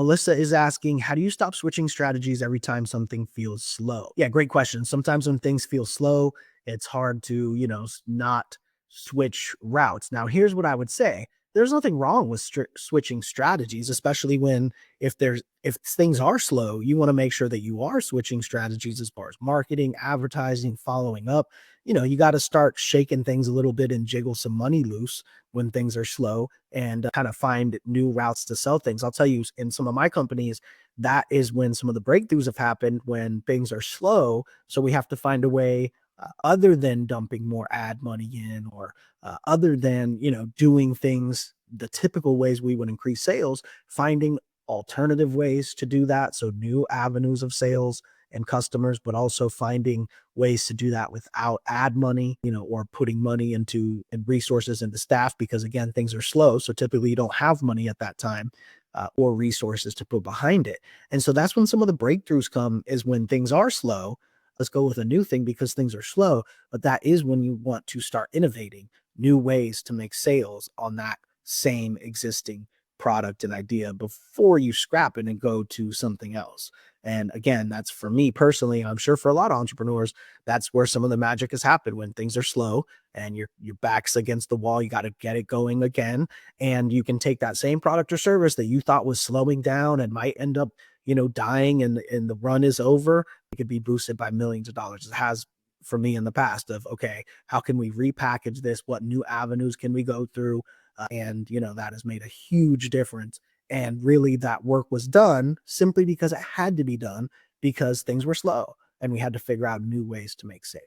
Melissa is asking, how do you stop switching strategies every time something feels slow? Yeah, great question. Sometimes when things feel slow, it's hard to, not switch routes. Now, here's what I would say. There's nothing wrong with switching strategies, especially when if things are slow, you want to make sure that you are switching strategies as far as marketing, advertising, following up. You got to start shaking things a little bit and jiggle some money loose when things are slow and kind of find new routes to sell things. I'll tell you, in some of my companies, that is when some of the breakthroughs have happened when things are slow. So we have to find a way other than dumping more ad money in or other than, doing things the typical ways we would increase sales, finding alternative ways to do that. So new avenues of sales and customers, but also finding ways to do that without ad money, or putting money into and resources into staff because again, things are slow. So typically you don't have money at that time or resources to put behind it. And so that's when some of the breakthroughs come is when things are slow. Let's go with a new thing because things are slow. But that is when you want to start innovating new ways to make sales on that same existing product and idea before you scrap it and go to something else. And again, that's for me personally. I'm sure for a lot of entrepreneurs, that's where some of the magic has happened when things are slow and your back's against the wall. You got to get it going again, and you can take that same product or service that you thought was slowing down and might end up, dying, and the run is over. It could be boosted by millions of dollars. It has for me in the past of okay, how can we repackage this? What new avenues can we go through? And that has made a huge difference. And really, that work was done simply because it had to be done because things were slow and we had to figure out new ways to make sales.